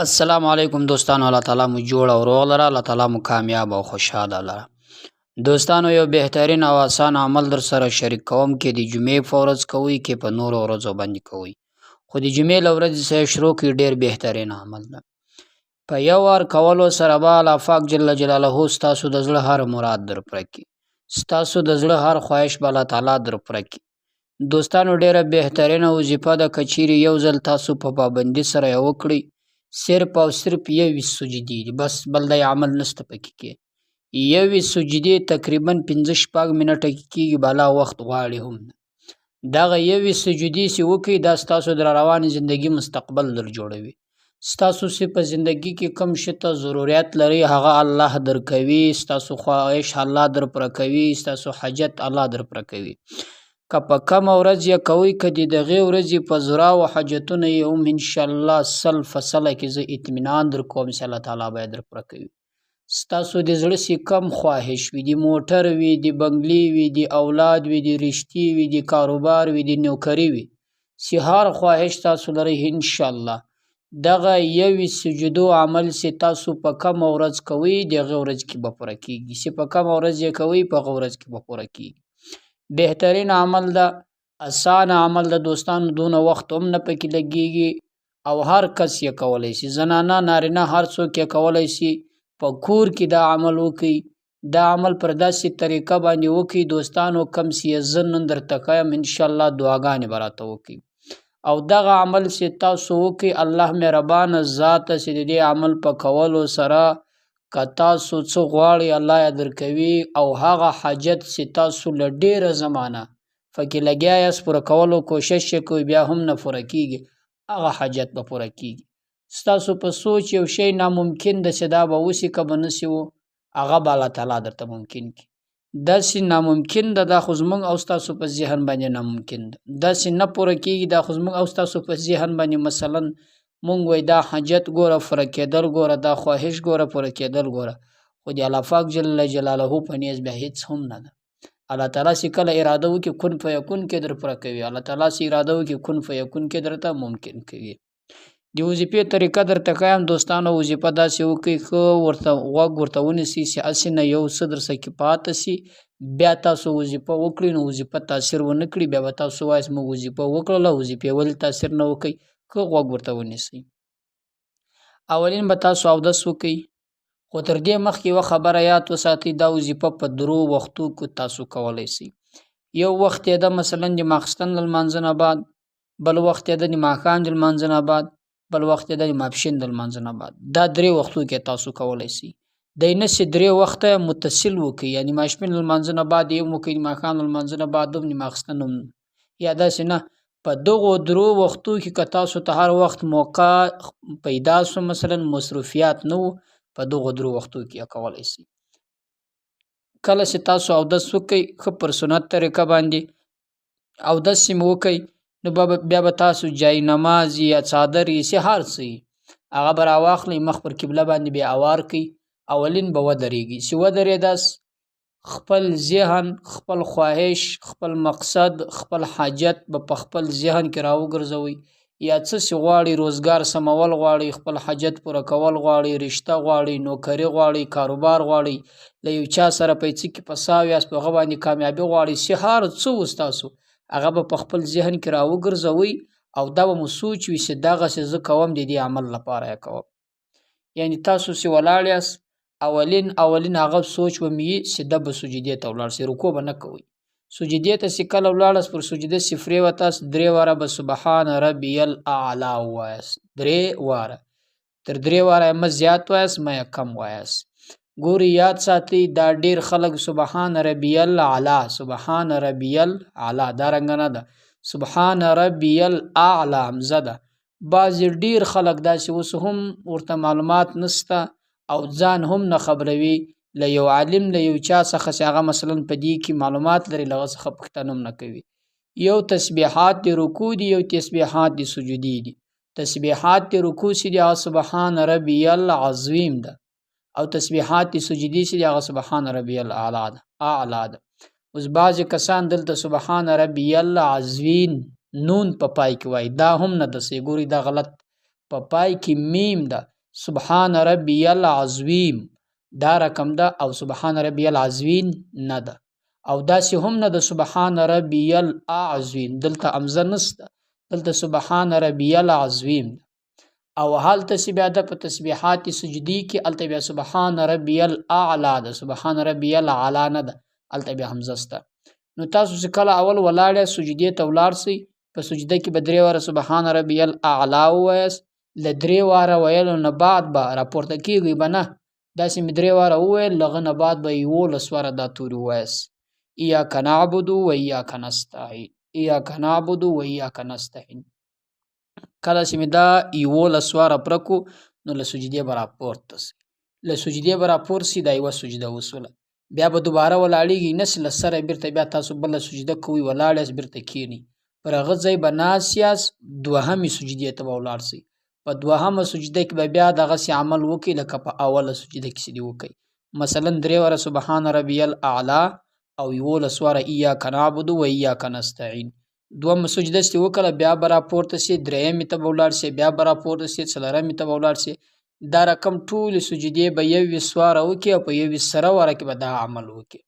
السلام علیکم دوستانو، الله تعالی مو جوړ او روغ لره، الله تعالی مو کامیاب او خوشحاله لره. دوستانو، یو بهترین او آسان عمل در سره شریک کوم کې د جمعې په ورځ کوئ کې په نورو ورځو باندې کوئ، خو د جمعې له ورځې څخه شروع کړئ. ډیر بهترین عمل ده. په یو وار کولو سره به الله پاک جل جلاله ستاسو د زړه هر مراد در پوره کړي. ستاسو د زړه هر خواهش به الله تعالی در پوره کړي. دوستانو، ډیره بهترینه وظیفه ده که چیرې یو ځل تاسو په پابندي سره یې وکړئ. صرف او صرف 21 سجدې دي، بس بل دی عمل نشته پکې کې. 21 سجدې تقریبا 15-16 منټه کې کېږي، بالا وخت غواړي هم نه. دغه 21 سجدې چې وکړئ، دا ستاسو د روانې زندگی مستقبل در جوړوي. ستاسو چې په زندگی کې کم شي ته ضرورت لري، هغه الله درکوي. ستاسو خواهش الله در پوره کوي، ستاسو حاجت الله در پوره کوي. که په کمه ورځ یې کوئ، که د دغې ورځې په زړه او حاجتونه یې هم انشاءالله 100% کې زه اطمینان در کوم چې الله تعالی به یې در پوره کوي. ستاسو د زړه چې کم خواهش وي، د موټر وي، د بنګلي وي، د اولاد وي، د رشتې وي، د کاروبار وي، د نوکري وي، چې هر خواهش تاسو لرئ، انشاءالله دغه 21 سجدو عمل چې تاسو په کمه ورځ کوئ، دغه ورځ کې به پوره کېږي. چې په کمه ورځ یې کوئ، په هغه ورځ کې به پوره کېږي. بهترین عمل ده، آسان عمل ده دوستانو، دونه وخت هم نه پکې لګیږي او هر کس یې کولی شي. زنانه نارینه هر څوک یې کولی شي. په کور کې دا عمل وکړي. دا عمل پر داسې طریقه باندې وکړي دوستانو، کم چې زه نن درته ښیم، انشاءالله دعاګانې به راته وکړي. او دغه عمل چې تاسو وکړئ، الله مهربانه ذاته چې د دې عمل په کولو سره که تاسو څه غواړئ الله یې درکوي، او هغه حاجت چې تاسو له ډیره زمانه پکې لګیا یاست پوره کولو کوشش یې کوئ، بیا هم نه پوره کېږي، هغه حاجت به پوره کېږي. ستاسو په سوچ یو شی ناممکن ده چې دا به وشي، که به نشي و، هغه به الله تعالی درته ممکن کړي. داسې ناممکن ده، دا خو زموږ او ستاسو په ذهن باندې ناممکن ده. داسې نه پوره کېږي، دا خو زموږ او ستاسو په ذهن باندې مثلا مونږ وای دا حاجت ګوره پوره کېدل ګوره، دا خواهش ګوره پوره کېدل ګوره، خو د الله پاک جل جلاله په نیز بیا هیڅ هم نه ده. الله تعالی چې کله اراده وکړي کن فیکون کې در پوره کوي. الله تعالی چې اراده وکړي کن فیکون کې درته ممکن کوي. د وظیفې طریقه درته ښیم دوستانو. وظیفه داسې وکړئ، ښه ورته غوږ ورته ونیسئ چې هسې نه یو څه درڅه کې پاته شي، بیا تاسو وظیفه وکړئ نو وظیفه تاثیر ونه کړي، بیا به تاسو وایاست موږ وظیفه وکړله، وظیفې ولې تاثیر نه وکړي. ښه غوږ ورته ونیسئ. اولین به تاسو اودس وکړئ، خو تر دې مخکې یوه خبره یاد وساتئ، دا وظیفه په 3 وختو کې تاسو کولی شئ. یو وخت یې ده مثلا د ماخستن له لمانځه نه بعد، بل وخت یې ده د ماښام د لمانځه نه بعد، بل وخت یې ده د ماپښین د لمانځه نه بعد. دا 3 وختو کې تاسو کولی شئ. دی نه چې 3 وخته متصل وکړئ، یعنې ماپښین له لمانځه نه بعد یې هم وکړئ، د ماښام له لمانځه نه بعد هم، د ماخستن هم، یا داسې نه. په دغو 3 وختو کې که تاسو ته هر وخت موقع پیدا شو، مثلا مصروفیات نه وو، په دغو 3 وختو کې یې کولی شئ. کله چې تاسو اودس وکړئ، ښه پر سنت طریقه باندې اودس چې مو وکړئ، نو بیا به تاسو جای نماز یا څادر یې چې هر څه یې هغه به راواخلئ، مخ پر قبله باندې بیا اوار کړئ. اولین به ودرېږئ، چې ودرېداست خپل ذهن، خپل خواهش، خپل مقصد، خپل حاجت به په خپل ذهن کې راوګرځوئ. یا څه چې غواړئ، روزګار سمول غواړئ، خپل حاجت پوره کول غواړئ، رشته غواړئ، نوکري غواړئ، کاروبار غواړئ، له یو چا سره پیسې کې پساو یاست، په هغه باندې کامیابي غواړئ، چې هر څه و ستاسو هغه به په خپل ذهن کې راوګرځوئ، او دا به مو سوچ وي چې دغسې زه کوم، د دې عمل لپاره یې کوم. یعنې تاسو چې ولاړ یاست، اولین هغه سوچ به مې وي چې ده به سجدې ته ولاړ شئ، رکوع به نه کوئ. سجدې ته چې کله ولاړاست، پر سجده صفرې وتاست، 3 واره به سبحان ربی الاعلی ووایاست. 3 واره، تر 3 واره یې مه زیات وایاست، مه یې کم وایاست. ګوري یاد ساتئ، دا ډیر خلک سبحان ربی الاعلی، سبحان ربی الاعلی دا رنګه نه ده، سبحان ربی الاعلی همزه ده. بعضې ډیر خلک داسې اوس هم ورته معلومات نشته او ځان هم نه خبروي، له یو عالم له یو چا څخه چې هغه مثلا په دې کې معلومات لري، له هغه څخه پوښتنه هم نه کوي. یو تسبیحات د رکوع دي، یو تسبیحات د سجدې دي. تسبیحات د رکوع چې دي هغه سبحان ربی العظیم ده، او تسبیحات د سجدې چې دي هغه سبحان ربی الاعلی ده. اوس بعضې کسان دلته سبحان ربی العظیم نون په پای کې وایي، دا هم نه ده صحیح. ګورئ دا غلط په پای کې میم ده، سبحان ربی العظیم دا رقم ده، او سبحان ربی العظیم نه ده. او داسې هم نه ده سبحان ربی الاعظیم، دلته امزه نسته، دلته سبحان ربی العظیم ده. او هلته چې بیا د په تسبیحات سجدي کې هلته بیا سبحان ربی الاعلی ده، سبحان ربی الاعلی نه ده، هلته بیا همزه سته. نو تاسو چې کله اول ولاړ سجدې ته ولاړ سئ، په سجده کې به 3 واره سبحان ربی الاعلی ووایاست، له 3 واره ویلو نه بعد به راپورته کېږئ به نه، داسې مې 3 واره وویل، له هغه نه بعد به 11 واره دا توري ووایاست: ایاک نعبد و ایاک نستعین، ایاک نعبد و ایاک نستعین. کله چې مې دا 11 واره پوره کړو نو له سجدې به راپورته سئ، له سجدې به راپورته سئ، دا یوه سجده وسوله. بیا به دوباره ولاړېږئ، نس له سره بیرته بیا تاسو بله سجده کوئ، ولاړ یاست بیرته کښېنئ، پر هغه ځای به ناست یاست، دوهمې سجدې ته به ولاړ سئ. په دوهمه سجده کې به بیا دغسې عمل وکړئ لکه په اوله سجده کې چې دې وکړئ. مثلا 3 واره سبحان ربی الاعلی او 11 واره ایاک نعبد و ایاک نستعین. دومه سجده چې وکړه بیا به راپورته سئ، درېیمې ته به ولاړ سئ، بیا به راپورته سئ، څلورمې ته به ولاړ سئ. دا رقم ټولې سجدې به 21 واره وکړي او په 21 واره کې به دا عمل وکړي.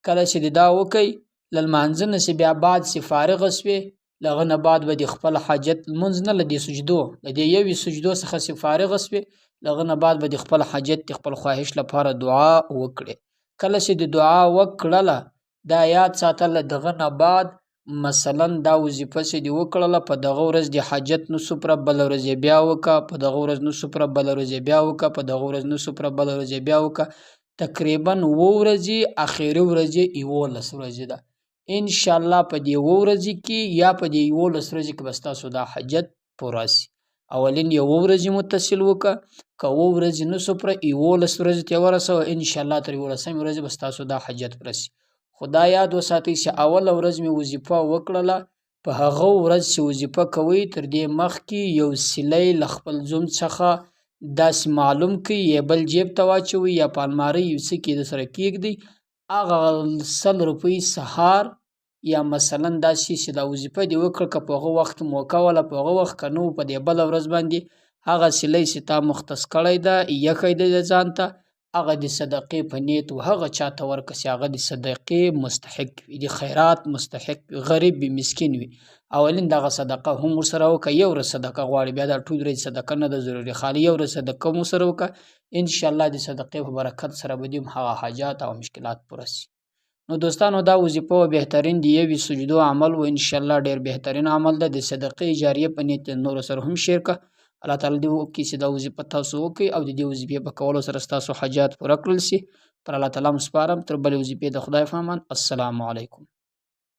کله چې دا وکړئ، له لمانځه نه چې بیا بعد چې فارغه شوې، له هغه نه بعد به د خپل حاجت لمونځ نه، له دې سجدو، له دې 21 سجدو څخه چې فارغه شوې، له هغه نه بعد به د خپل حاجت، د خپل خواهش لپاره دعا وکړې. کله چې د دعا وکړله، دا یاد ساته له دغه نه بعد مثلا دا وظیفه چې دې وکړله، په دغه ورځ د حاجت نسو پوره، بله ورځ یې بیا وکړه، په دغه ورځ نسو پوره، بله ورځ یې بیا وکړه، په دغه ورځ نسو پوره، بله ورځ یې بیا وکړه. تقریبا 7 ورځې، اخري ورځ یې 11 ورځې ده. انشاءالله په دې 7 ورځې کې یا په دې 11 ورځې کې به ستاسو دا حاجت پوره سي. اولین 7 ورځې متصل وکړه، که 7 ورځې نسو پوره، 11 ورځې ته یې ورسوه، انشاءالله تر 11مې ورځې به ستاسو دا حاجت پوره سي. خو دا یاد وساتئ چې اوله ورځ مې وظیفه وکړله، په هغه ورځ چې وظیفه کوئ تر دې مخکې یو سلی له خپل ځوم څخه داسې معلوم کړئ، یا بل جیب ته واچوئ یا په المارۍ یو څه کې درسره کېږدئ. هغه 100 روپۍ سهار یا مثلا داسې چې دا وظیفه دې وکړه، که په هغه وخت موقع وله په هغه وخت، که نه په دې بله ورځ باندې هغه سلی چې تا مختص کړی ده، ایښی دی ځان ته، هغه د صدقې په نیت و هغه چاته ورکړه چې هغه د صدقې مستحق وي، د خیرات مستحق وي، غریب وي، مسکین وي. اولین دغه صدقه هم ورسره وکړه. یو ورځ صدقه غواړي، بیا دا ټول ورځ صدقه نه ده ضروري، خالي یو ورځ صدقه هم ورسره وکړه. انشاءالله د صدقې په برکت سره به دې هغه حاجات او مشکلات پوره سي. نو دوستانو دا وظیفه و بهترین د 21 سجدو عمل و، انشاءالله ډېر بهترین عمل ده. د صدقې جاریه په نیت نورو سره هم شیر کړه. الله تعالی دې وکړي چې دا وظیفه تاسو وکړئ او د دې وظیفې په کولو سره ستاسو حاجات پوره کړل سي. پر الله تعالی مو سپارم. تر بلې وظیفې د خدای په امان. السلام علیکم.